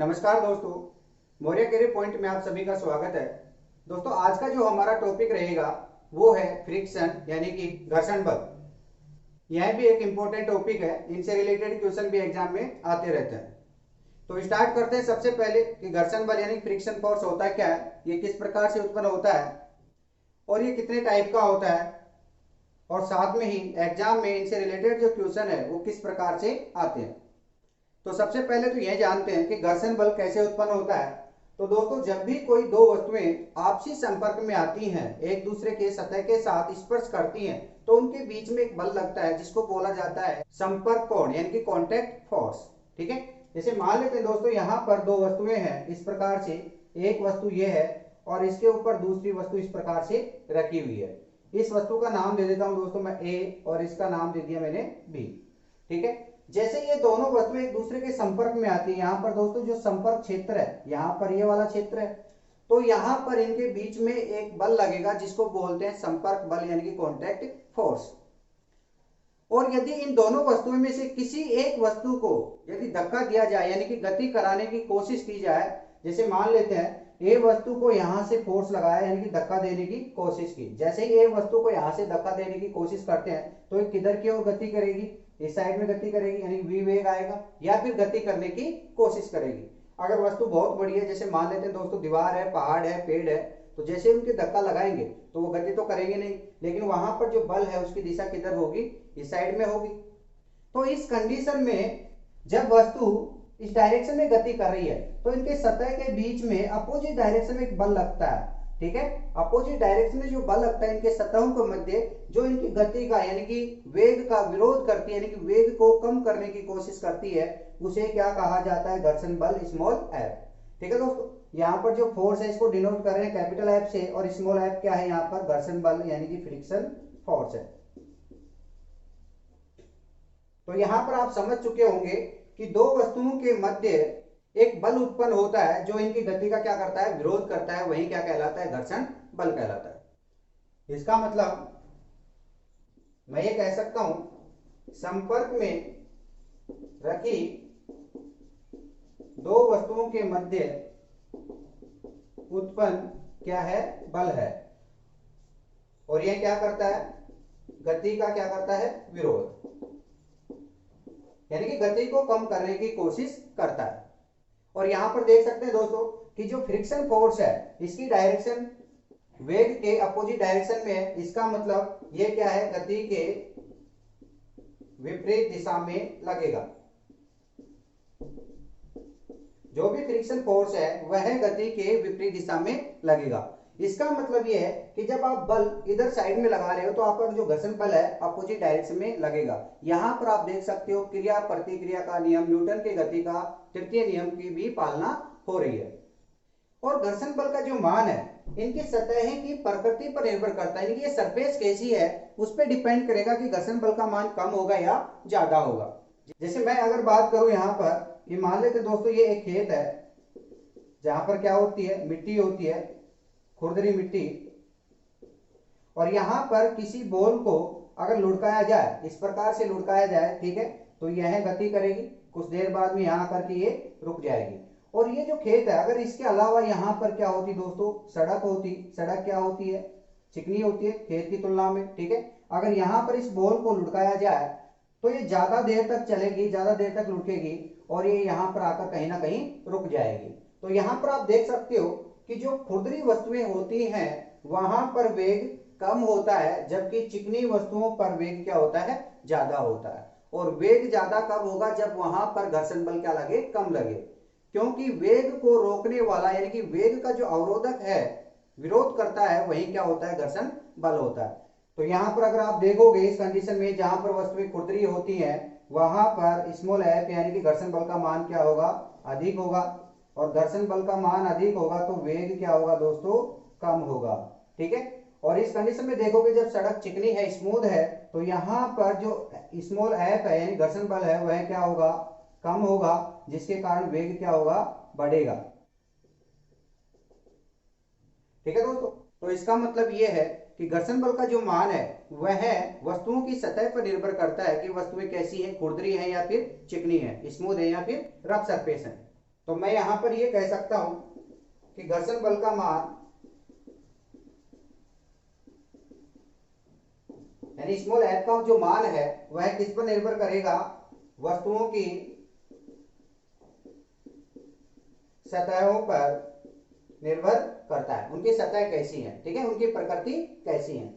नमस्कार दोस्तों, Maurya career point में आप सभी का स्वागत है। दोस्तों, आज का जो हमारा टॉपिक रहेगा वो है फ्रिक्शन यानी कि घर्षण बल। यह भी एक इम्पोर्टेंट टॉपिक है, इनसे रिलेटेड क्वेश्चन भी एग्जाम में आते रहते हैं। तो स्टार्ट करते हैं सबसे पहले कि घर्षण बल यानी फ्रिक्शन फोर्स होता क्या है, ये किस प्रकार से उत्पन्न होता है और ये कितने टाइप का होता है, और साथ में ही एग्जाम में इनसे रिलेटेड जो क्वेश्चन है वो किस प्रकार से आते हैं। तो सबसे पहले तो यह जानते हैं कि घर्षण बल कैसे उत्पन्न होता है। तो दोस्तों, जब भी कोई दो वस्तुएं आपसी संपर्क में आती हैं, एक दूसरे के सतह के साथ स्पर्श करती हैं, तो उनके बीच में एक बल लगता है जिसको बोला जाता है संपर्क कोण यानी कि कॉन्टैक्ट फोर्स। ठीक है, जैसे मान लेते हैं दोस्तों, यहाँ पर दो वस्तुएं हैं इस प्रकार से, एक वस्तु ये है और इसके ऊपर दूसरी वस्तु इस प्रकार से रखी हुई है। इस वस्तु का नाम दे देता हूं दोस्तों मैं ए और इसका नाम दे दिया मैंने बी। ठीक है, जैसे ये दोनों वस्तुएं एक दूसरे के संपर्क में आती है, यहाँ पर दोस्तों जो संपर्क क्षेत्र है, यहाँ पर ये वाला क्षेत्र है, तो यहाँ पर इनके बीच में एक बल लगेगा जिसको बोलते हैं संपर्क बल यानी कि कॉन्टैक्ट फोर्स। और यदि इन दोनों वस्तुओं में से किसी एक वस्तु को यदि धक्का दिया जाए यानी कि गति कराने की कोशिश की जाए, जैसे मान लेते हैं ए वस्तु को यहां से फोर्स लगाया यानी कि धक्का देने की कोशिश की, जैसे ही ए वस्तु को यहां से धक्का देने की कोशिश करते हैं तो ये किधर की ओर गति करेगी, इस साइड में गति करेगी यानी वी वेग आएगा, या फिर गति करने की कोशिश करेगी। अगर वस्तु बहुत बड़ी है, जैसे मान लेते हैं दोस्तों दीवार है, पहाड़ है, पेड़ है, तो जैसे उनके धक्का लगाएंगे तो वो गति तो करेंगे नहीं, लेकिन वहां पर जो बल है उसकी दिशा किधर होगी, इस साइड में होगी। तो इस कंडीशन में जब वस्तु इस डायरेक्शन में गति कर रही है तो इनके सतह के बीच में अपोजिट डायरेक्शन में एक बल लगता है। ठीक है, अपोजिट डायरेक्शन में जो बल लगता है इनके सतहों के मध्य, जो इनकी गति का यानी कि वेग का विरोध करती है यानी कि वेग को कम करने की कोशिश करती है, उसे क्या कहा जाता है, घर्षण बल स्मॉल एफ। ठीक है दोस्तों, यहाँ पर जो फोर्स है इसको डिनोट कर रहे हैं कैपिटल एफ से, और स्मॉल एफ क्या है, यहाँ पर घर्षण बल यानी कि फ्रिक्शन फोर्स है। तो यहां पर आप समझ चुके होंगे कि दो वस्तुओं के मध्य एक बल उत्पन्न होता है जो इनकी गति का क्या करता है, विरोध करता है, वही क्या कहलाता है, घर्षण बल कहलाता है। इसका मतलब मैं ये कह सकता हूं, संपर्क में रखी दो वस्तुओं के मध्य उत्पन्न क्या है, बल है, और यह क्या करता है, गति का क्या करता है, विरोध, यानी कि गति को कम करने की कोशिश करता है। और यहां पर देख सकते हैं दोस्तों कि जो फ्रिक्शन फोर्स है इसकी डायरेक्शन वेग के अपोजिट डायरेक्शन में है। इसका मतलब ये क्या है, गति के विपरीत दिशा में लगेगा। जो भी फ्रिक्शन फोर्स है वह गति के विपरीत दिशा में लगेगा। इसका मतलब यह है कि जब आप बल इधर साइड में लगा रहे हो तो आपका जो घर्षण बल है अपोजिट डायरेक्शन में लगेगा। यहां पर आप देख सकते हो क्रिया प्रतिक्रिया का नियम, न्यूटन के गति का तृतीय नियम की भी पालना हो रही है। और घर्षण बल का जो मान है इनकी सतह की प्रकृति पर निर्भर करता है, यानी कि ये सरफेस कैसी है उस पर डिपेंड करेगा कि घर्षण बल का मान कम होगा या ज्यादा होगा। जैसे मैं अगर बात करूं यहाँ पर कि मान लेते दोस्तों ये एक खेत है जहां पर क्या होती है, मिट्टी होती है, खुरदरी मिट्टी, और यहां पर किसी बॉल को अगर लुढ़काया जाए, इस प्रकार से लुढ़काया जाए, ठीक है, तो यह गति करेगी, कुछ देर बाद में यहां करके ये रुक जाएगी। और ये जो खेत है, अगर इसके अलावा यहां पर क्या होती दोस्तों, सड़क होती, सड़क क्या होती है, चिकनी होती है खेत की तुलना में। ठीक है, अगर यहां पर इस बॉल को लुढ़काया जाए तो ये ज्यादा देर तक चलेगी, ज्यादा देर तक लुढ़केगी, और ये यहां पर आकर कहीं ना कहीं रुक जाएगी। तो यहां पर आप देख सकते हो कि जो खुरदरी वस्तुएं होती हैं वहां पर वेग कम होता है, जबकि चिकनी वस्तुओं पर वेग क्या होता है, ज्यादा होता है। और वेग ज्यादा कब होगा, जब वहां पर घर्षण बल क्या लगे, कम लगे, क्योंकि वेग को रोकने वाला यानी कि वेग का जो अवरोधक है, विरोध करता है, वही क्या होता है, घर्षण बल होता है। तो यहां पर अगर आप देखोगे इस कंडीशन में जहां पर वस्तुएं खुरदरी होती हैं वहां पर स्मॉल एफ यानी कि घर्षण बल का मान क्या होगा, अधिक होगा, और घर्षण बल का मान अधिक होगा तो वेग क्या होगा दोस्तों, कम होगा। ठीक है, और इस कंडीशन में देखोगे जब सड़क चिकनी है, स्मूथ है, तो यहां पर जो स्मॉल एफ है यानी घर्षण बल है वह क्या होगा, कम होगा, जिसके कारण वेग क्या होगा, बढ़ेगा। ठीक है दोस्तों, तो इसका मतलब यह है कि घर्षण बल का जो मान है वह वस्तुओं की सतह पर निर्भर करता है कि वस्तुएं कैसी हैं, खुरदरी है या फिर चिकनी है, स्मूथ है या फिर रफ सरफेस है। तो मैं यहां पर ये कह सकता हूं कि घर्षण बल का मान यानी स्मॉल f का जो मान है वह किस पर निर्भर करेगा, वस्तुओं की सतहों पर निर्भर करता है, उनकी सतह कैसी है, ठीक है, उनकी प्रकृति कैसी है।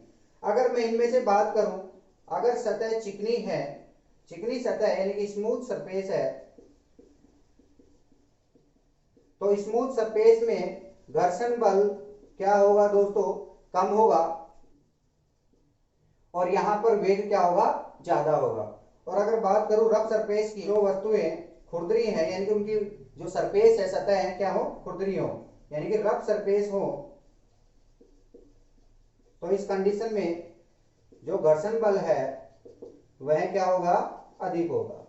अगर मैं इनमें से बात करूं, अगर सतह चिकनी है, चिकनी सतह यानी कि स्मूथ सरफेस है, तो स्मूथ सरफेस में घर्षण बल क्या होगा दोस्तों, कम होगा, और यहां पर वेग क्या होगा, ज्यादा होगा। और अगर बात करूं रफ सरफेस की, जो वस्तुएं खुरदरी हैं यानी कि उनकी जो सरफेस है, सतह है, क्या हो, खुरदरी हो, यानी कि रफ सरफेस हो, तो इस कंडीशन में जो घर्षण बल है वह क्या होगा, अधिक होगा।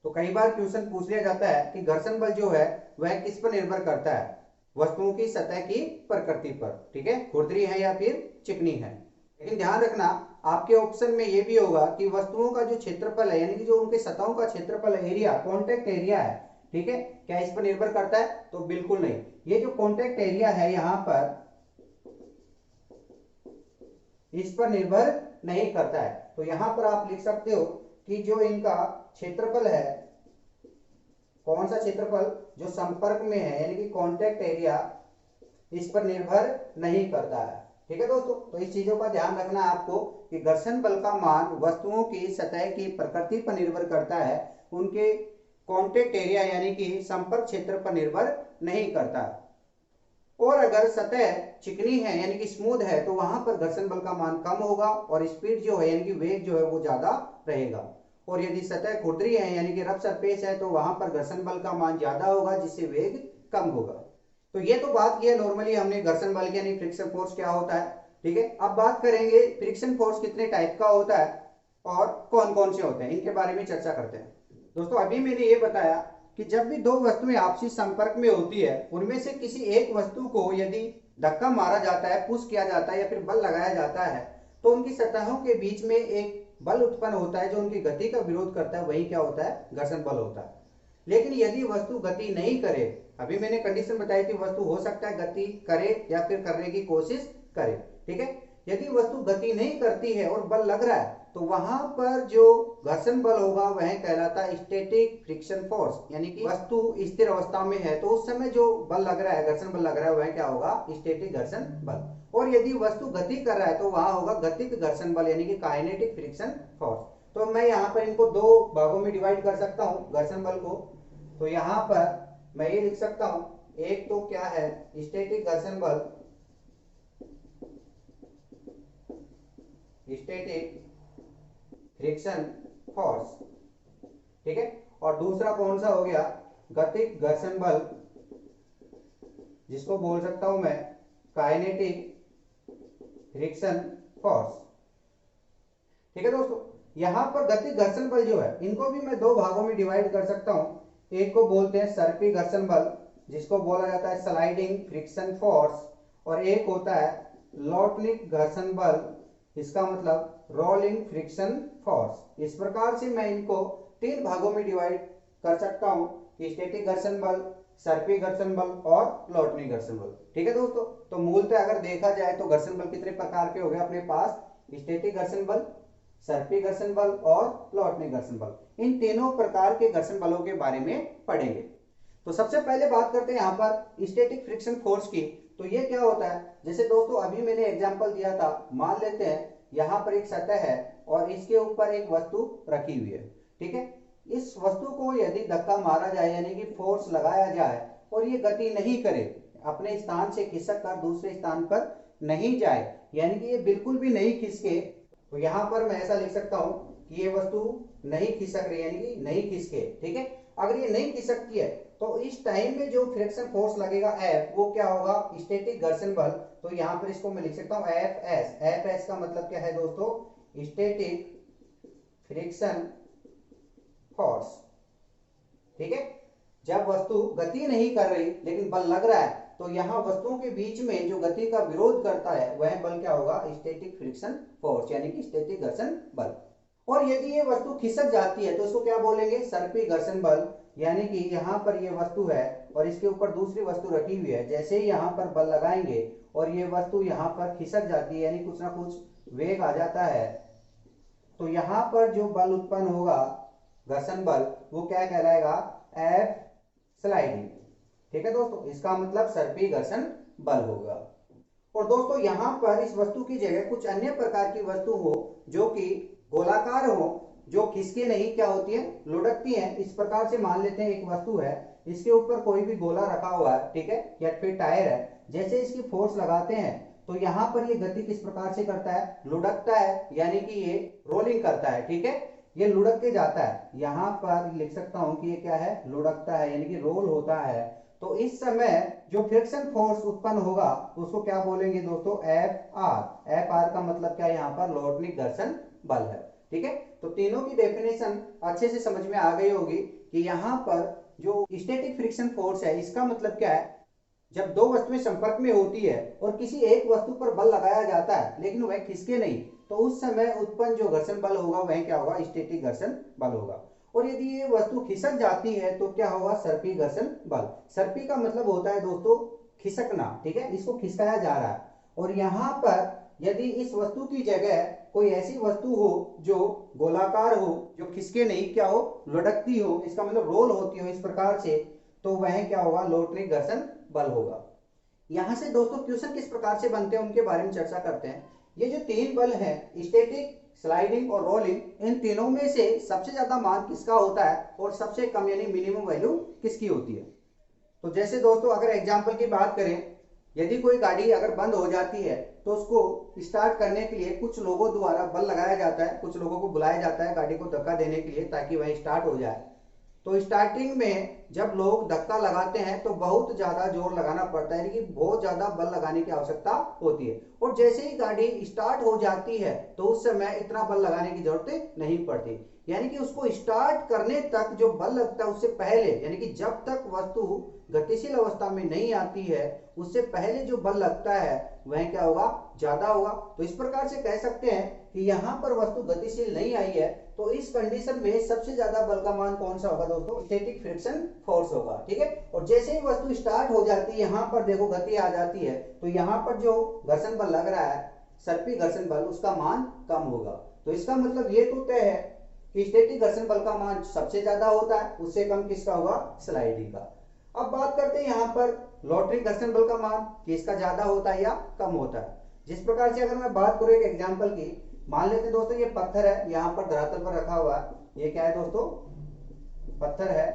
तो कई बार क्वेश्चन पूछ लिया जाता है कि घर्षण बल जो है वह किस पर निर्भर करता है, वस्तुओं की सतह की प्रकृति पर, ठीक है, खुरदरी है या फिर चिकनी है। लेकिन ध्यान रखना आपके ऑप्शन में यह भी होगा कि वस्तुओं का जो क्षेत्रफल है यानी कि जो उनके सतहों का क्षेत्रफल है, एरिया, कॉन्टेक्ट एरिया है, ठीक है, क्या इस पर निर्भर करता है, तो बिल्कुल नहीं। ये जो कॉन्टेक्ट एरिया है यहां पर, इस पर निर्भर नहीं करता है। तो यहां पर आप लिख सकते हो कि जो इनका क्षेत्रफल है, कौन सा क्षेत्रफल, जो संपर्क में है यानी कि कॉन्टेक्ट एरिया, इस पर निर्भर नहीं करता है, ठीक है दोस्तों। तो इस चीजों का ध्यान रखना है आपको कि घर्षण बल का मान वस्तुओं की सतह की प्रकृति पर निर्भर करता है, उनके कॉन्टेक्ट एरिया यानी कि संपर्क क्षेत्र पर निर्भर नहीं करता। और अगर सतह चिकनी है यानी कि स्मूथ है तो वहां पर घर्षण बल का मान कम होगा और स्पीड जो है यानी कि वेग जो है वो ज्यादा रहेगा। और यदि सतह खुरदरी है यानी कि रफ सरफेस है तो वहां पर घर्षण बल का मान ज्यादा होगा जिससे वेग कम होगा। तो ये तो बात की है नॉर्मली हमने घर्षण बल की यानी फ्रिक्शन फोर्स क्या होता है, ठीक है। अब बात करेंगे फ्रिक्शन फोर्स कितने टाइप का होता है और कौन कौन से होते हैं, इनके बारे में चर्चा करते हैं। दोस्तों अभी मैंने ये बताया कि जब भी दो वस्तुएं आपसी संपर्क में होती है, उनमें से किसी एक वस्तु को यदि धक्का मारा जाता है, पुश किया जाता है या फिर बल लगाया जाता है, तो उनकी सतहों के बीच में एक बल उत्पन्न होता है जो उनकी गति का विरोध करता है, वही क्या होता है, घर्षण बल होता है। लेकिन यदि वस्तु गति नहीं करे, अभी मैंने कंडीशन बताई कि वस्तु हो सकता है गति करे या फिर करने की कोशिश करे, ठीक है। यदि वस्तु गति नहीं करती है और बल लग रहा है तो वहां पर जो घर्षण बल होगा वह कहलाता है स्टैटिक फ्रिक्शन फोर्स, यानी कि वस्तु स्थिर अवस्था में है तो उस समय जो बल लग रहा है, घर्षण बल लग रहा है, वह क्या होगा, स्टैटिक घर्षण बल। और यदि वस्तु गति कर रहा है तो वहां होगा गतिक घर्षण बल यानी कि काइनेटिक फ्रिक्शन फोर्स। तो मैं यहाँ पर इनको दो भागों में डिवाइड कर सकता हूँ घर्षण बल को। तो यहाँ पर मैं ये लिख सकता हूं, एक तो क्या है, स्टैटिक घर्षण बल, स्टैटिक फ्रिक्शन फोर्स, ठीक है। और दूसरा कौन सा हो गया, गतिक घर्षण बल, जिसको बोल सकता हूं मैं काइनेटिक फ्रिक्शन फोर्स, ठीक है दोस्तों। यहां पर गतिक घर्षण बल जो है इनको भी मैं दो भागों में डिवाइड कर सकता हूं। एक को बोलते हैं सर्पी घर्षण बल, जिसको बोला जाता है स्लाइडिंग फ्रिक्शन फोर्स, और एक होता है लॉटनिक घर्षण बल, इसका मतलब रोलिंग फ्रिक्शन फोर्स। इस प्रकार से मैं इनको तीन भागों में डिवाइड कर सकता हूं कि स्टैटिक घर्षण बल, सर्पी घर्षण बल और लॉटनिक घर्षण बल, ठीक है दोस्तों। तो मूलतः अगर देखा जाए तो घर्षण बल कितने प्रकार के हो गए अपने पास, स्टैटिक घर्षण बल, सर्पी घर्षण बल और लॉटनिक घर्षण बल। इन तीनों प्रकार के घर्षण बलों के बारे में पढ़ेंगे। तो सबसे पहले बात करते हैं यहाँ पर स्टैटिक फ्रिक्शन फोर्स की। तो ये क्या होता है, जैसे दोस्तों अभी मैंने एग्जांपल दिया था, मान लेते हैं यहाँ पर एक सतह है और इसके ऊपर एक वस्तु रखी हुई है, ठीक है। इस वस्तु को यदि धक्का मारा जाए यानी कि फोर्स लगाया जाए और ये गति नहीं करे, अपने स्थान से खिसक कर दूसरे स्थान पर नहीं जाए, यानी कि ये बिल्कुल भी नहीं खिसके, तो यहां पर मैं ऐसा लिख सकता हूं कि ये वस्तु नहीं खिसक रही यानी कि नहीं खिसके, ठीक है। अगर ये नहीं खिसकती है तो इस टाइम में जो फ्रिक्शन फोर्स लगेगा F, वो क्या होगा, स्टैटिक घर्षण बल। तो यहां पर इसको मैं लिख सकता हूं FS। FS का मतलब क्या है दोस्तों, स्टैटिक फ्रिक्शन फोर्स, ठीक है। जब वस्तु गति नहीं कर रही लेकिन बल लग रहा है तो यहां वस्तुओं के बीच में जो गति का विरोध करता है वह बल क्या होगा, स्टैटिक फ्रिक्शन फोर्स यानी कि स्टैटिक घर्षण बल। और यदि ये वस्तु खिसक जाती है तो इसको क्या बोलेंगे, सर्पी घर्षण बल। यानी कि यहाँ पर ये वस्तु है और इसके ऊपर दूसरी वस्तु रखी हुई है, जैसे ही यहाँ पर बल लगाएंगे और ये वस्तु यहाँ पर खिसक जाती है, यानी कुछ ना कुछ वेग आ जाता है, तो यहाँ पर जो बल उत्पन्न होगा घर्षण बल, वो क्या कहलाएगा, एफ स्लाइडिंग। ठीक है दोस्तों, इसका मतलब सर्पी घर्षण बल होगा। और दोस्तों यहाँ पर इस वस्तु की जगह कुछ अन्य प्रकार की वस्तु हो जो कि गोलाकार हो, जो खिसके नहीं, क्या होती है, लुढ़कती है। इस प्रकार से मान लेते हैं एक वस्तु है, इसके ऊपर कोई भी गोला रखा हुआ है, ठीक है, या फिर टायर है, जैसे इसकी फोर्स लगाते हैं तो यहाँ पर ये गति किस प्रकार से करता है, लुढ़कता है, यानी कि ये रोलिंग करता है। ठीक है, ये लुढ़क के जाता है, यहाँ पर लिख सकता हूं कि ये क्या है, लुढ़कता है, यानी कि रोल होता है। तो इस समय जो फ्रिक्शन फोर्स उत्पन्न होगा उसको क्या बोलेंगे दोस्तों, एफ आर। एफ आर का मतलब क्या है, यहाँ पर लौटनिक घर्षण बल है। ठीक है, तो तीनों की डेफिनेशन अच्छे से समझ में आ गई होगी कि यहाँ पर जो स्टैटिक फ्रिक्शन फोर्स है, इसका मतलब क्या है, जब दो वस्तुएं संपर्क में होती है और किसी एक वस्तु पर बल लगाया जाता है लेकिन वह खिसके नहीं, तो उस समय उत्पन्न जो घर्षण बल होगा वह क्या होगा, स्टैटिक घर्षण बल होगा। और यदि ये वस्तु खिसक जाती है तो क्या होगा, सर्पी घर्षण बल। सर्पी का मतलब होता है दोस्तों खिसकना। ठीक है, इसको खिसकाया जा रहा है। और यहाँ पर यदि इस वस्तु की जगह कोई ऐसी वस्तु हो जो गोलाकार हो, जो खिसके नहीं, क्या हो, लुढ़कती हो, इसका मतलब रोल होती हो इस प्रकार से, तो वह क्या होगा, लौटनिक घर्षण बल होगा। यहां से दोस्तों क्वेश्चन किस प्रकार से बनते हैं उनके बारे में चर्चा करते हैं। ये जो तीन बल हैं, स्टैटिक, स्लाइडिंग और रोलिंग, इन तीनों में से सबसे ज्यादा मान किसका होता है और सबसे कम यानी मिनिमम वैल्यू किसकी होती है। तो जैसे दोस्तों अगर एग्जांपल की बात करें, यदि कोई गाड़ी अगर बंद हो जाती है तो उसको स्टार्ट करने के लिए कुछ लोगों द्वारा बल लगाया जाता है, कुछ लोगों को बुलाया जाता है गाड़ी को धक्का देने के लिए ताकि वह स्टार्ट हो जाए। तो स्टार्टिंग में जब लोग धक्का लगाते हैं तो बहुत ज्यादा जोर लगाना पड़ता है, यानी कि बहुत ज्यादा बल लगाने की आवश्यकता होती है। और जैसे ही गाड़ी स्टार्ट हो जाती है तो उस समय इतना बल लगाने की जरूरत नहीं पड़ती, यानी कि उसको स्टार्ट करने तक जो बल लगता है उससे पहले, यानी कि जब तक वस्तु गतिशील अवस्था में नहीं आती है उससे पहले जो बल लगता है वह क्या होगा, ज्यादा होगा। तो इस प्रकार से कह सकते हैं कि यहाँ पर वस्तु गतिशील नहीं आई है, तो इस कंडीशन में सबसे ज्यादा बल का मान कौन सा होगा दोस्तों, स्टैटिक फ्रिक्शन फोर्स होगा। ठीक है, और जैसे ही वस्तु स्टार्ट हो जाती है, यहाँ पर देखो गति आ जाती है, तो यहाँ पर जो घर्षण बल लग रहा है, सर्पी घर्षण बल, उसका मान कम होगा। तो इसका मतलब ये तो तय है कि स्टैटिक घर्षण बल का मान सबसे ज्यादा होता है, उससे कम किसका होगा, स्लाइडिंग का। अब बात करते हैं यहाँ पर लौटनिक घर्षण बल का मान, कि इसका ज्यादा होता है या कम होता है। जिस प्रकार से अगर मैं बात करूं एक एग्जांपल की, मान लेते हैं दोस्तों ये पत्थर है, यहाँ पर धरातल पर रखा हुआ है, ये क्या है दोस्तों, पत्थर है।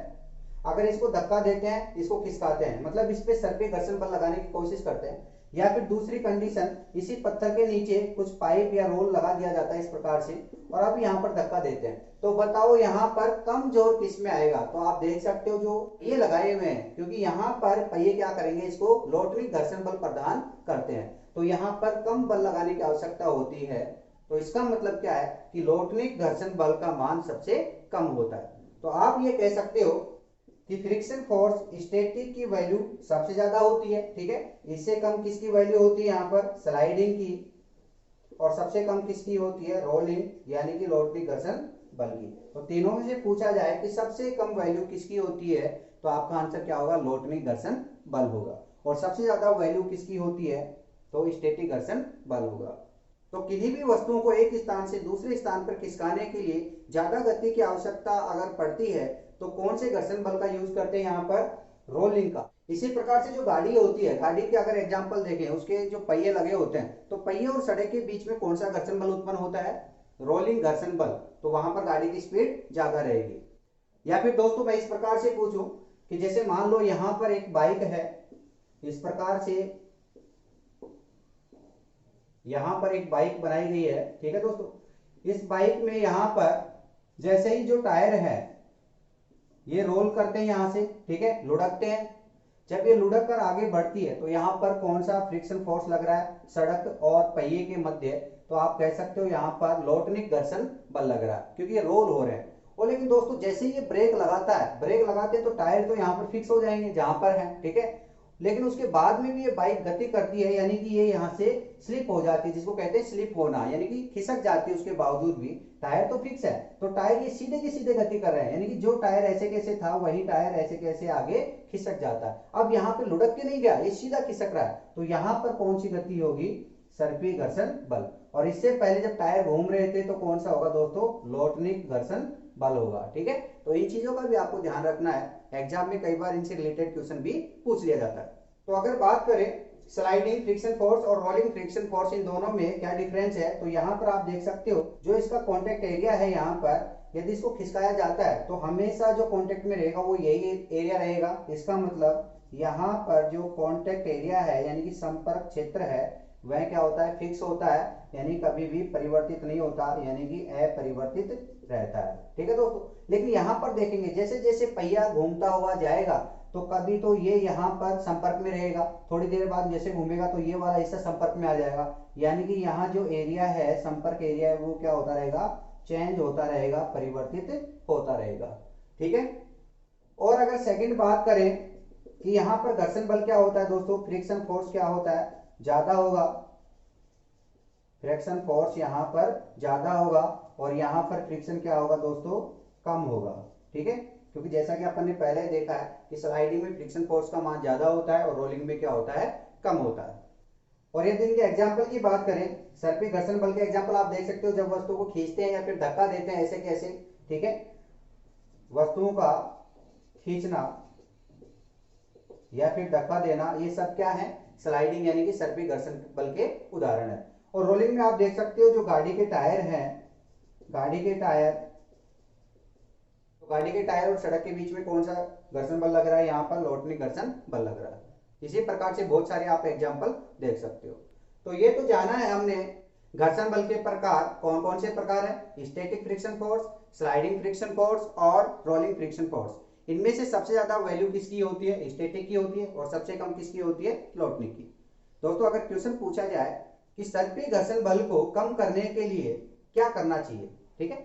अगर इसको धक्का देते हैं, इसको खिसकाते हैं, मतलब इस पे सर पे घर्षण बल लगाने की कोशिश करते हैं, या फिर दूसरी कंडीशन, इसी पत्थर के नीचे कुछ पाइप या रोल लगा दिया जाता है इस प्रकार से, और अब यहाँ पर धक्का देते हैं, तो बताओ यहाँ पर कम जोर किस में आएगा। तो आप देख सकते हो जो ये लगाए हुए हैं, क्योंकि यहाँ पर पहिए क्या करेंगे, इसको लौटनिक घर्षण बल प्रदान करते हैं, तो यहाँ पर कम बल लगाने की आवश्यकता होती है। तो इसका मतलब क्या है कि लौटनिक घर्षण बल का मान सबसे कम होता है। तो आप ये कह सकते हो कि फ्रिक्शन फोर्स स्टैटिक की वैल्यू सबसे ज्यादा होती है, ठीक है, इससे कम किसकी वैल्यू होती है यहाँ पर, स्लाइडिंग की, और सबसे कम किसकी होती है, रोलिंग, यानी कि लौटनिक घर्षण बल की। तो तीनों में से पूछा जाए कि सबसे कम वैल्यू किसकी होती है, तो आपका आंसर क्या होगा, लौटनिक घर्षण बल होगा। और सबसे ज्यादा वैल्यू किसकी होती है, तो स्टैटिक घर्षण बल होगा। तो किन्हीं भी वस्तुओं को एक स्थान से दूसरे स्थान पर खिसकाने के लिए ज्यादा गति की आवश्यकता अगर पड़ती है तो कौन से घर्षण बल का यूज करते हैं यहाँ पर, रोलिंग का। इसी प्रकार से जो गाड़ी होती है, गाड़ी के अगर एग्जांपल देखें, उसके जो पहिए लगे होते हैं, तो पहिए और सड़क के बीच में कौन सा घर्षण बल उत्पन्न होता है, रोलिंग घर्षण बल। तो वहां पर गाड़ी की स्पीड ज्यादा रहेगी। या फिर दोस्तों मैं इस प्रकार से पूछूं कि जैसे मान लो यहाँ पर एक बाइक है, इस प्रकार से यहां पर एक बाइक बनाई गई है, ठीक है दोस्तों। इस बाइक में यहां पर जैसे ही जो टायर है ये रोल करते हैं यहां से, ठीक है, लुढ़कते हैं। जब ये लुढ़क कर आगे बढ़ती है तो यहां पर कौन सा फ्रिक्शन फोर्स लग रहा है, सड़क और पहिए के मध्य, तो आप कह सकते हो यहां पर लौटनिक घर्षण बल लग रहा है, क्योंकि ये रोल हो रहे हैं। और लेकिन दोस्तों जैसे ही ये ब्रेक लगाता है, ब्रेक लगाते हैं तो टायर तो यहाँ पर फिक्स हो जाएंगे जहां पर है, ठीक है। लेकिन उसके बाद में भी ये बाइक गति करती है, यानी कि ये यहाँ से स्लिप हो जाती है, जिसको कहते हैं स्लिप होना, यानी कि खिसक जाती है। उसके बावजूद भी टायर तो फिक्स है, तो टायर ये सीधे की सीधे गति कर रहे हैं, यानी कि जो टायर ऐसे कैसे था वही टायर ऐसे कैसे आगे खिसक जाता है। अब यहाँ पे लुढ़क के नहीं गया, ये सीधा खिसक रहा है, तो यहाँ पर कौन सी गति होगी? सर्पी घर्षण बल। और इससे पहले जब टायर घूम रहे थे तो कौन सा होगा दोस्तों? लोटनिक घर्षण बल होगा। ठीक है, तो इन चीजों का भी आपको ध्यान रखना है, एग्जाम में कई बार इनसे रिलेटेड क्वेश्चन भी पूछ लिया जाता है। तो अगर बात करें स्लाइडिंग फ्रिक्शन फोर्स और रोलिंग फ्रिक्शन फोर्स, इन दोनों में क्या डिफरेंस है, तो यहाँ पर आप देख सकते हो जो इसका कॉन्टेक्ट एरिया है, यहाँ पर यदि इसको खिसकाया जाता है तो हमेशा जो कॉन्टेक्ट में रहेगा वो यही एरिया रहेगा। इसका मतलब यहाँ पर जो कॉन्टेक्ट एरिया है यानी कि संपर्क क्षेत्र है वह क्या होता है? फिक्स होता है, यानी कभी भी परिवर्तित नहीं होता, यानी कि अपरिवर्तित रहता है। ठीक है दोस्तों, लेकिन यहाँ पर देखेंगे जैसे जैसे पहिया घूमता हुआ जाएगा तो कभी तो ये यहाँ पर संपर्क में रहेगा, थोड़ी देर बाद जैसे घूमेगा तो ये वाला हिस्सा संपर्क में आ जाएगा, यानी कि यहाँ जो एरिया है, संपर्क एरिया है, वो क्या होता रहेगा? चेंज होता रहेगा, परिवर्तित होता रहेगा। ठीक है, और अगर सेकंड बात करें कि यहाँ पर घर्षण बल क्या होता है दोस्तों, फ्रिक्शन फोर्स क्या होता है? ज्यादा होगा, फ्रिक्शन फोर्स यहाँ पर ज्यादा होगा, और यहाँ पर फ्रिक्शन क्या होगा दोस्तों? कम होगा। ठीक है, क्योंकि जैसा कि अपन ने पहले देखा है कि स्लाइडिंग में फ्रिक्शन फोर्स का मान ज्यादा होता है और रोलिंग में क्या होता है? कम होता है। और यदि इनके एग्जाम्पल की बात करें, सर्पी घर्षण बल के एग्जाम्पल आप देख सकते हो, जब वस्तु को खींचते हैं या फिर धक्का देते हैं ऐसे कैसे। ठीक है, वस्तुओं का खींचना या फिर धक्का देना, ये सब क्या है? स्लाइडिंग यानी कि सर्पी घर्षण बल के उदाहरण है। और रोलिंग में आप देख सकते हो जो गाड़ी के टायर हैं, गाड़ी के टायर, तो गाड़ी के टायर और सड़क के बीच में कौन सा घर्षण बल लग रहा है? यहाँ पर लोटनिक घर्षण बल लग रहा है। इसी प्रकार से बहुत सारे आप एग्जाम्पल देख सकते हो। तो ये तो जाना है हमने घर्षण बल के प्रकार, कौन कौन से प्रकार है? Static friction force, sliding friction force और रोलिंग फ्रिक्शन फोर्स। इनमें से सबसे ज्यादा वैल्यू किसकी होती है? स्टैटिक की होती है, और सबसे कम किसकी होती है? लोटनिक की। दोस्तों अगर क्वेश्चन पूछा जाए कि सर्पी घर्षण बल को कम करने के लिए क्या करना चाहिए, ठीक है,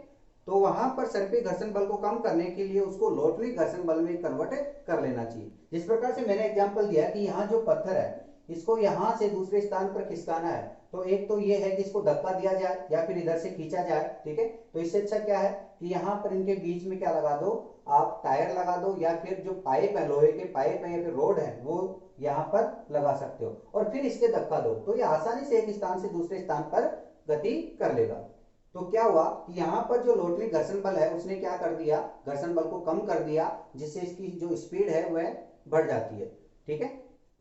तो वहां पर सर्पी घर्षण बल को कम करने के लिए उसको लोटनिक घर्षण बल में कन्वर्ट कर लेना चाहिए। जिस प्रकार से मैंने एग्जांपल दिया कि यहाँ जो पत्थर है इसको यहाँ से दूसरे स्थान पर खिसकाना है, तो एक तो ये है कि इसको धक्का दिया जाए या फिर इधर से खींचा जाए। ठीक है, तो इससे अच्छा क्या है कि यहाँ पर इनके बीच में क्या लगा दो, आप टायर लगा दो, या फिर जो पाइप है, लोहे के पाइप है या फिर रोड है, वो यहाँ पर लगा सकते हो, और फिर इसके धक्का दो, तो ये आसानी से एक स्थान से दूसरे स्थान पर गति कर लेगा। तो क्या हुआ कि यहाँ पर जो लोटनिक घर्षण बल है उसने क्या कर दिया? घर्षण बल को कम कर दिया, जिससे इसकी जो स्पीड है वह बढ़ जाती है। ठीक है,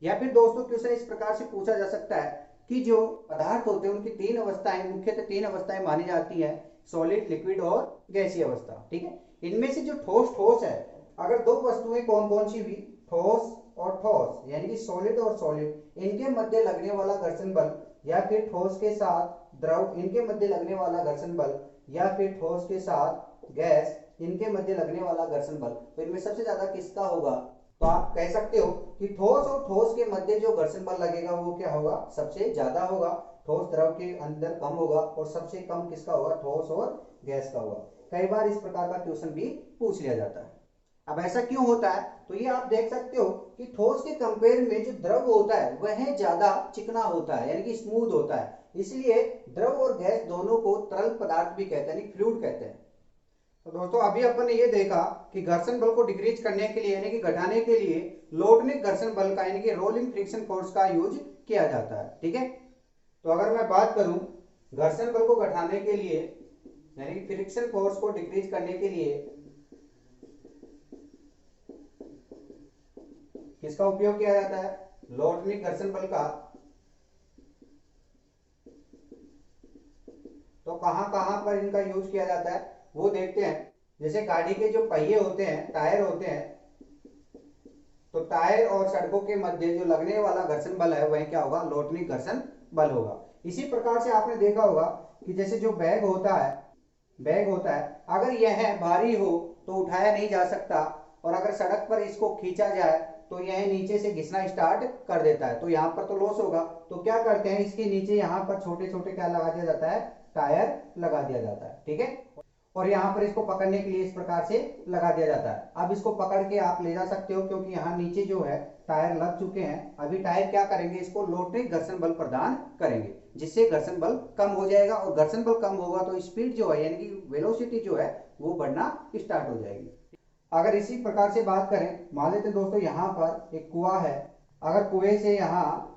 या फिर दोस्तों क्वेश्चन इस प्रकार से पूछा जा सकता है कि जो पदार्थ होते हैं उनकी तीन अवस्थाएं, मुख्यतः तीन अवस्थाएं मानी जाती हैं, सॉलिड, लिक्विड और गैसीय अवस्था। ठीक है, इनमें से जो ठोस ठोस है, अगर दो वस्तुएं कौन कौन सी भी, ठोस और ठोस, यानी कि सॉलिड और सॉलिड, इनके मध्य लगने वाला घर्षण बल, या फिर ठोस के साथ द्रव, इनके मध्य लगने वाला घर्षण बल, या फिर ठोस के साथ गैस, इनके मध्य लगने वाला घर्षण बल, तो इनमें सबसे ज्यादा किसका होगा? तो आप कह सकते हो कि ठोस और ठोस के मध्य जो घर्षण बल लगेगा वो क्या होगा? सबसे ज्यादा होगा। ठोस द्रव के अंदर कम होगा, और सबसे कम किसका होगा? ठोस और गैस का होगा। कई बार इस प्रकार का क्वेश्चन भी पूछ लिया जाता है। अब ऐसा क्यों होता है? तो ये आप देख सकते हो कि ठोस के कंपेयर में जो द्रव होता है वह ज्यादा चिकना होता है, यानी कि स्मूथ होता है, इसलिए द्रव और गैस दोनों को तरल पदार्थ भी कहते हैं, फ्लूइड कहते हैं। तो दोस्तों अभी अपन ने ये देखा कि घर्षण बल को डिक्रीज करने के लिए यानी कि घटाने के लिए लोटनिक घर्षण बल का यानी कि रोलिंग फ्रिक्शन फोर्स का यूज किया जाता है। ठीक है, तो अगर मैं बात करूं घर्षण बल को घटाने के लिए यानी कि फ्रिक्शन फोर्स को डिक्रीज करने के लिए किसका उपयोग किया जाता है? लोटनिक घर्षण बल का। तो कहां कहां पर इनका यूज किया जाता है वो देखते हैं। जैसे गाड़ी के जो पहिए होते हैं, टायर होते हैं, तो टायर और सड़कों के मध्य जो लगने वाला घर्षण बल है वह क्या होगा? लोटनिक घर्षण बल होगा। इसी प्रकार से आपने देखा होगा कि जैसे जो बैग होता है, अगर यह भारी हो तो उठाया नहीं जा सकता, और अगर सड़क पर इसको खींचा जाए तो यह नीचे से घिसना स्टार्ट कर देता है, तो यहाँ पर तो लॉस होगा। तो क्या करते हैं, इसके नीचे यहाँ पर छोटे छोटे क्या लगा दिया जाता है? टायर लगा दिया जाता है। ठीक है, और यहाँ पर इसको पकड़ने के लिए इस प्रकार से लगा दिया जाता है। अब इसको पकड़ के आप ले जा सकते हो, क्योंकि यहाँ नीचे जो है टायर लग चुके हैं। अभी टायर क्या करेंगे, इसको लौटने घर्षण बल प्रदान करेंगे, जिससे घर्षण बल कम हो जाएगा, और घर्षण बल कम होगा तो स्पीड जो है यानी कि वेलोसिटी जो है वो बढ़ना स्टार्ट हो जाएगी। अगर इसी प्रकार से बात करें, मान लेते दोस्तों यहाँ पर एक कुआं है, अगर कुएं से यहाँ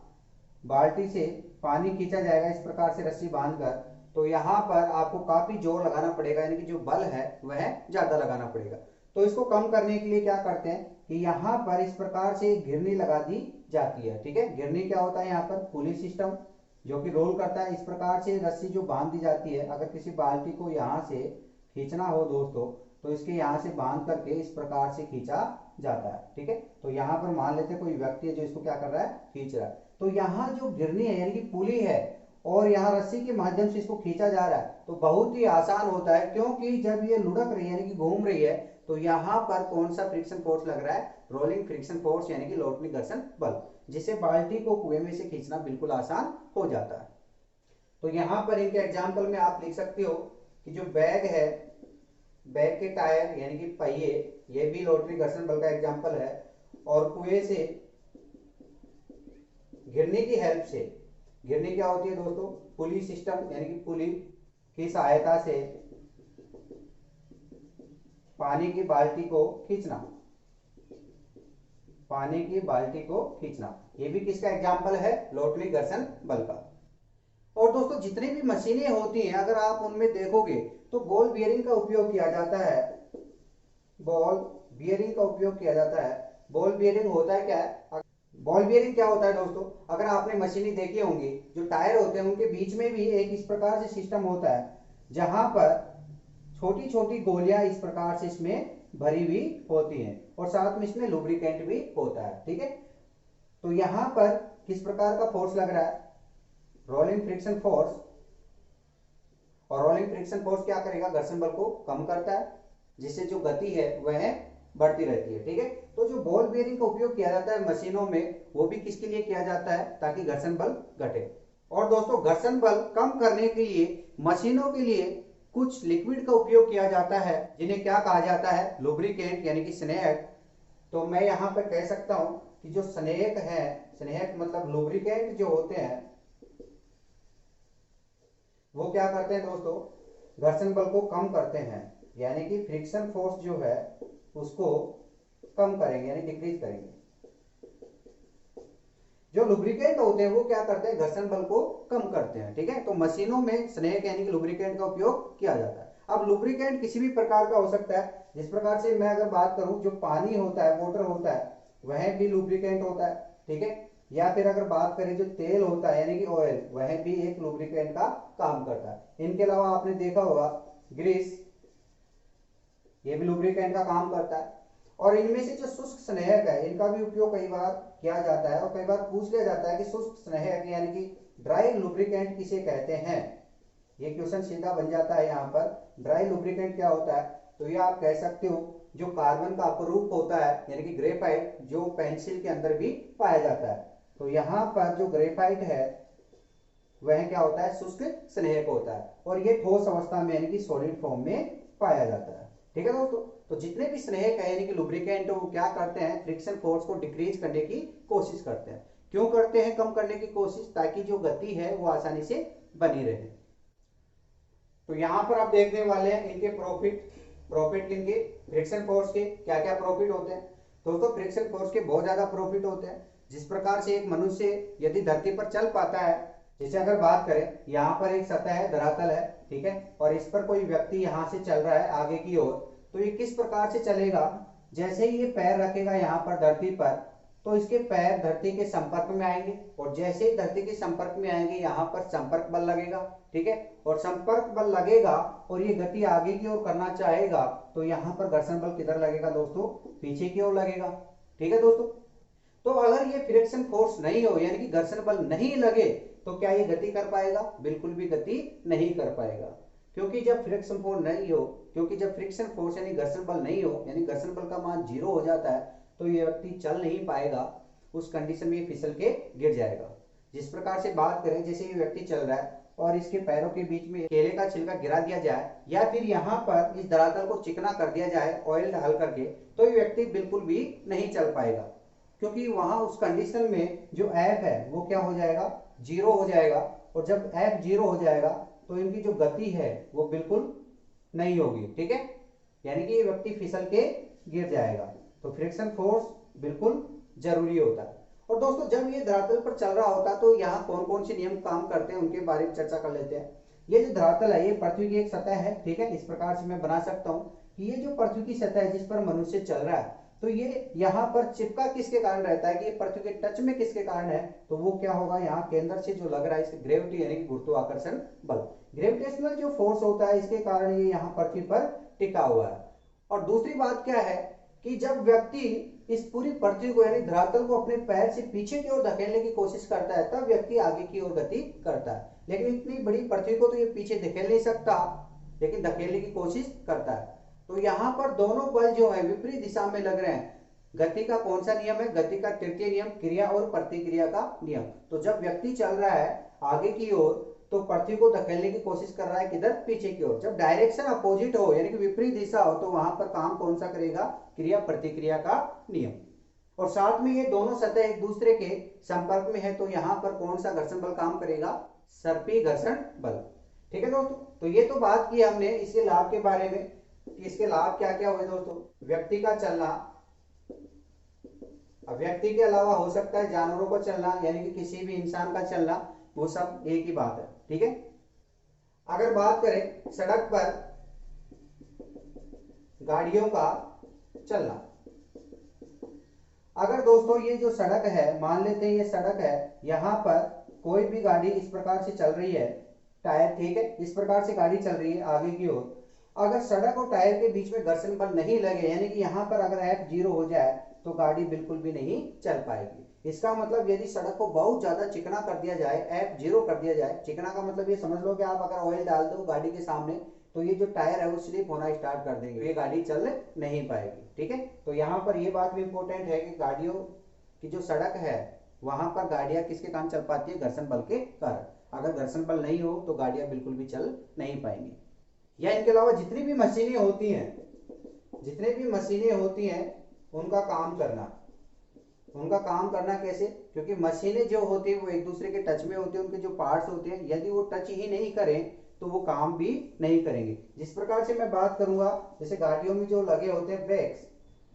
बाल्टी से पानी खींचा जाएगा इस प्रकार से रस्सी बांधकर, तो यहाँ पर आपको काफी जोर लगाना पड़ेगा, यानी कि जो बल है वह ज्यादा लगाना पड़ेगा। तो इसको कम करने के लिए क्या करते हैं कि यहाँ पर इस प्रकार से घिरनी लगा दी जाती है। ठीक है, घिरनी क्या होता है, यहाँ पर पुली सिस्टम जो कि रोल करता है। इस प्रकार से रस्सी जो बांध दी जाती है, अगर किसी बाल्टी को यहाँ से खींचना हो दोस्तों, तो इसके यहाँ से बांध करके इस प्रकार से खींचा जाता है। ठीक है, तो यहाँ पर मान लेते कोई व्यक्ति है जो इसको क्या कर रहा है, खींच रहा है। तो यहाँ जो गिरनी है यानी कि पुली है, और यहाँ रस्सी के माध्यम से इसको खींचा जा रहा है, तो बहुत ही आसान होता है, क्योंकि जब ये लुढ़क रही है यानी कि घूम रही है, तो यहाँ पर कौन सा फ्रिक्शन फोर्स लग रहा है, रोलिंग फ्रिक्शन फोर्स यानी कि लौटनी घर्षण बल, जिससे बाल्टी को कुएं में से खींचना बिल्कुल आसान हो जाता है। तो यहाँ पर इनके एग्जाम्पल में आप लिख सकते हो कि जो बैग है, बैग के टायर यानी कि पहिए, ये भी लौटनी घर्षण बल का एग्जाम्पल है। और कुएं से घिरनी की हेल्प से, घिरनी क्या होती है दोस्तों, पुली सिस्टम यानी कि पुली की सहायता से पानी की बाल्टी को खींचना, पानी की बाल्टी को खींचना, ये भी किसका एग्जाम्पल है, लौटनी घर्षण बल का। और दोस्तों जितनी भी मशीनें होती हैं, अगर आप उनमें देखोगे तो बॉल बियरिंग का उपयोग किया जाता है, बॉल बियरिंग का उपयोग किया जाता है। बॉल बियरिंग होता है क्या है, बॉल बियरिंग क्या होता है दोस्तों, अगर आपने मशीनें देखी होंगी, जो टायर होते हैं उनके बीच में भी एक इस प्रकार से सिस्टम होता है, जहां पर छोटी छोटी गोलियां इस प्रकार से इसमें भरी हुई होती हैं, और साथ में इसमें लुब्रिकेंट भी होता है। ठीक है, तो यहां पर किस प्रकार का फोर्स लग रहा है, रोलिंग फ्रिक्शन फोर्स। और रोलिंग फ्रिक्शन फोर्स क्या करेगा, घर्षण बल को कम करता है, जिससे जो गति है वह बढ़ती रहती है। ठीक है, तो जो बॉल बियरिंग का उपयोग किया जाता है मशीनों में, वो भी किसके लिए किया जाता है, ताकि घर्षण बल घटे। और दोस्तों घर्षण बल कम करने के लिए मशीनों के लिए कुछ लिक्विड का उपयोग किया जाता है, जिन्हें क्या कहा जाता है, लुब्रिकेंट यानी कि स्नेहक। तो मैं यहाँ पर कह सकता हूं कि जो स्नेहक है, स्नेहक मतलब लुब्रिकेंट जो होते हैं, वो क्या करते हैं दोस्तों, घर्षण बल को कम करते हैं, यानी कि फ्रिक्शन फोर्स जो है उसको कम करेंगे, यानी डिक्रीज करेंगे। जो लुब्रिकेंट होते हैं वो क्या करते हैं, घर्षण बल को कम करते हैं। ठीक है, तो मशीनों में स्नेहक यानी कि लुब्रिकेंट का उपयोग किया जाता है। अब लुब्रिकेंट किसी भी प्रकार का हो सकता है, जिस प्रकार से मैं अगर बात करूं, जो पानी होता है, वाटर होता है, वह भी लुब्रिकेंट होता है। ठीक है, या फिर अगर बात करें जो तेल होता है यानी कि ऑयल, वह भी एक लुब्रिकेंट का काम करता है। इनके अलावा आपने देखा होगा ग्रीस, ये भी लुब्रिकेंट का काम करता है। और इनमें से जो शुष्क स्नेहक है, इनका भी उपयोग कई बार किया जाता है, और कई बार पूछ लिया जाता है कि शुष्क स्नेहक यानी कि ड्राई लुब्रिकेंट किसे कहते हैं। ये क्वेश्चन सीधा बन जाता है यहाँ पर, ड्राई लुब्रिकेंट क्या होता है, तो ये आप कह सकते हो जो कार्बन का अपरूप होता है यानी कि ग्रेफाइट, जो पेंसिल के अंदर भी पाया जाता है। तो यहाँ पर जो ग्रेफाइट है वह क्या होता है, शुष्क स्नेहक होता है, और ये ठोस अवस्था में यानी कि सॉलिड फॉर्म में पाया जाता है। ठीक है दोस्तों, तो जितने भी स्नेहक है यानी कि लुब्रिकेंट, वो क्या करते हैं, फ्रिक्शन फोर्स को डिक्रीज करने की कोशिश करते हैं। क्यों करते हैं कम करने की कोशिश, ताकि जो गति है वो आसानी से बनी रहे। तो यहां पर आप देखने वाले हैं इनके प्रॉफिट किनके, फ्रिक्शन फोर्स के क्या क्या प्रॉफिट होते हैं। दोस्तों फ्रिक्शन फोर्स के बहुत ज्यादा प्रॉफिट होते हैं। जिस प्रकार से एक मनुष्य यदि धरती पर चल पाता है, जैसे अगर बात करें, यहाँ पर एक सतह है, धरातल है, ठीक है, और इस पर कोई व्यक्ति यहाँ से चल रहा है आगे की ओर, तो ये किस प्रकार से चलेगा, जैसे ही ये पैर रखेगा यहाँ पर धरती पर, तो इसके पैर धरती के संपर्क में आएंगे, और जैसे ही धरती के संपर्क में आएंगे यहाँ पर संपर्क बल लगेगा। ठीक है, और संपर्क बल लगेगा और ये गति आगे की ओर करना चाहेगा, तो यहाँ पर घर्षण बल किधर लगेगा दोस्तों, पीछे की ओर लगेगा। ठीक है दोस्तों, तो अगर ये फ्रिक्शन फोर्स नहीं हो यानी कि घर्षण बल नहीं लगे, तो क्या ये गति कर पाएगा, बिल्कुल भी गति नहीं कर पाएगा। क्योंकि जब फ्रिक्शन फोर्स नहीं हो, क्योंकि जब फ्रिक्शन फोर्स यानी घर्षण बल नहीं हो, यानी घर्षण बल का मान 0 हो जाता है, तो ये व्यक्ति चल नहीं पाएगा, उस कंडीशन में फिसल के गिर जाएगा। जिस प्रकार से बात करें, जैसे ये व्यक्ति चल रहा है और इसके पैरों के बीच में केले का छिलका गिरा दिया जाए या फिर यहाँ पर इस धरातल को चिकना कर दिया जाए ऑयल डाल करके, तो ये व्यक्ति बिल्कुल भी नहीं चल पाएगा, क्योंकि वहां उस कंडीशन में जो एफ है वो क्या हो जाएगा, जीरो हो जाएगा। और जब एफ जीरो हो जाएगा तो इनकी जो गति है वो बिल्कुल नहीं होगी, ठीक है, यानी कि ये व्यक्ति फिसल के गिर जाएगा। तो फ्रिक्शन फोर्स बिल्कुल जरूरी होता है। और दोस्तों जब ये धरातल पर चल रहा होता है तो यहाँ कौन कौन से नियम काम करते हैं उनके बारे में चर्चा कर लेते हैं। ये जो धरातल है ये पृथ्वी की एक सतह है, ठीक है, इस प्रकार से मैं बना सकता हूँ कि ये जो पृथ्वी की सतह है जिस पर मनुष्य चल रहा है, तो ये यहाँ पर चिपका किसके कारण रहता है कि ये पृथ्वी के टच में किसके कारण है, तो वो क्या होगा, यहाँ केंद्र से जो लग रहा है इसके ग्रेविटी यानी कि गुरुत्वाकर्षण बल, ग्रेविटेशनल जो फोर्स होता है इसके कारण ये यहाँ पृथ्वी पर टिका हुआ है। और दूसरी बात क्या है कि जब व्यक्ति इस पूरी पृथ्वी को यानी धरातल को अपने पैर से पीछे की ओर धकेलने की कोशिश करता है तब व्यक्ति आगे की ओर गति करता है, लेकिन इतनी बड़ी पृथ्वी को तो ये पीछे धकेल नहीं सकता, लेकिन धकेलने की कोशिश करता है। तो यहाँ पर दोनों बल जो है विपरीत दिशा में लग रहे हैं। गति का कौन सा नियम है, गति का तृतीय नियम, क्रिया और प्रतिक्रिया का नियम। तो जब व्यक्ति चल रहा है आगे की ओर तो पृथ्वी को धकेलने की कोशिश कर रहा है किधर, पीछे की ओर। जब डायरेक्शन अपोजिट हो यानी कि विपरीत दिशा हो तो वहां पर काम कौन सा करेगा, क्रिया प्रतिक्रिया का नियम। और साथ में ये दोनों सतह एक दूसरे के संपर्क में है तो यहाँ पर कौन सा घर्षण बल काम करेगा, सर्पी घर्षण बल, ठीक है दोस्तों। तो ये तो बात की हमने इसके लाभ के बारे में कि इसके लाभ क्या क्या हुए दोस्तों, व्यक्ति का चलना, अब व्यक्ति के अलावा हो सकता है जानवरों का चलना यानी कि किसी भी इंसान का चलना, वो सब एक ही बात है, ठीक है। अगर बात करें सड़क पर गाड़ियों का चलना, अगर दोस्तों ये जो सड़क है मान लेते हैं ये सड़क है, यहां पर कोई भी गाड़ी इस प्रकार से चल रही है, टायर, ठीक है, इस प्रकार से गाड़ी चल रही है आगे की ओर, अगर सड़क और टायर के बीच में घर्षण बल नहीं लगे यानी कि यहां पर अगर एफ जीरो हो जाए तो गाड़ी बिल्कुल भी नहीं चल पाएगी। इसका मतलब यदि सड़क को बहुत ज्यादा चिकना कर दिया जाए, एफ जीरो कर दिया जाए, चिकना का मतलब ये समझ लो कि आप अगर ऑयल डाल दो गाड़ी के सामने तो ये जो टायर है वो स्लिप होना स्टार्ट कर देंगे, ये गाड़ी चल नहीं पाएगी, ठीक है। तो यहाँ पर ये बात भी इंपॉर्टेंट है कि गाड़ियों की जो सड़क है वहां पर गाड़ियां किसके कारण चल पाती है, घर्षण बल के कारण। अगर घर्षण बल नहीं हो तो गाड़ियां बिल्कुल भी चल नहीं पाएंगी। या इनके अलावा जितनी भी मशीनें होती हैं, जितने भी मशीनें होती हैं उनका काम करना कैसे, क्योंकि मशीनें जो होती है वो एक दूसरे के टच में होती है, उनके जो पार्ट्स होते हैं यदि वो टच ही नहीं करें तो वो काम भी नहीं करेंगे। जिस प्रकार से मैं बात करूंगा, जैसे गाड़ियों में जो लगे होते हैं ब्रेक्स,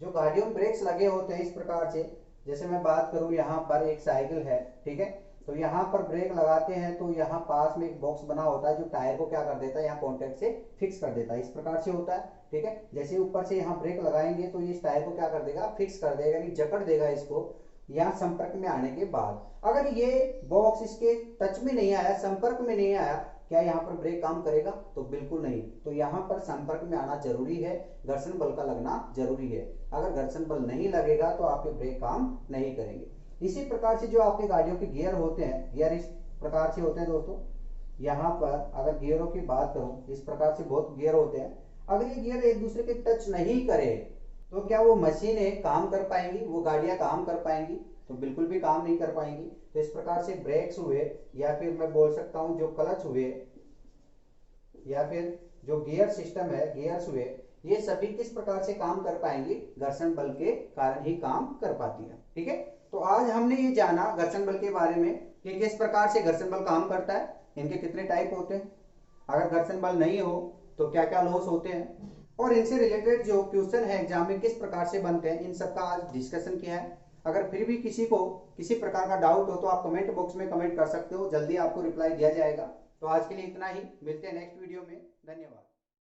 जो गाड़ियों में ब्रेक्स लगे होते हैं इस प्रकार से, जैसे मैं बात करूं यहाँ पर एक साइकिल है, ठीक है, तो यहाँ पर ब्रेक लगाते हैं तो यहाँ पास में एक बॉक्स बना होता है जो टायर को क्या कर देता है, यहाँ कॉन्टेक्ट से फिक्स कर देता है, इस प्रकार से होता है, ठीक है। जैसे ऊपर से यहाँ ब्रेक लगाएंगे तो ये इस टायर को क्या कर देगा, फिक्स कर देगा, यानी जकड़ देगा इसको यहाँ संपर्क में आने के बाद। अगर ये बॉक्स इसके टच में नहीं आया, संपर्क में नहीं आया, क्या यहाँ पर ब्रेक काम करेगा, तो बिल्कुल नहीं। तो यहाँ पर संपर्क में आना जरूरी है, घर्षण बल का लगना जरूरी है। अगर घर्षण बल नहीं लगेगा तो आपके ब्रेक काम नहीं करेंगे। इसी प्रकार से जो आपके गाड़ियों के गियर होते हैं, गियर इस प्रकार से होते हैं दोस्तों, यहाँ पर अगर गियरों की बात करूं इस प्रकार से बहुत गियर होते हैं, अगर ये गियर एक दूसरे के टच नहीं करे तो क्या वो मशीनें काम कर पाएंगी, वो गाड़ियां काम कर पाएंगी, तो बिल्कुल भी काम नहीं कर पाएंगी। तो इस प्रकार से ब्रेक्स हुए या फिर मैं बोल सकता हूं जो क्लच हुए या फिर जो गियर सिस्टम है, गियर्स हुए, ये सभी किस प्रकार से काम कर पाएंगी, घर्षण बल के कारण ही काम कर पाती है, ठीक है। तो आज हमने ये जाना घर्षण बल के बारे में कि किस प्रकार से घर्षण बल काम करता है, इनके कितने टाइप होते हैं, अगर घर्षण बल नहीं हो तो क्या क्या लॉस होते हैं, और इनसे रिलेटेड जो क्वेश्चन है एग्जाम में किस प्रकार से बनते हैं, इन सब का आज डिस्कशन किया है। अगर फिर भी किसी को किसी प्रकार का डाउट हो तो आप कमेंट बॉक्स में कमेंट कर सकते हो, जल्दी आपको रिप्लाई दिया जाएगा। तो आज के लिए इतना ही, मिलते हैं नेक्स्ट वीडियो में, धन्यवाद।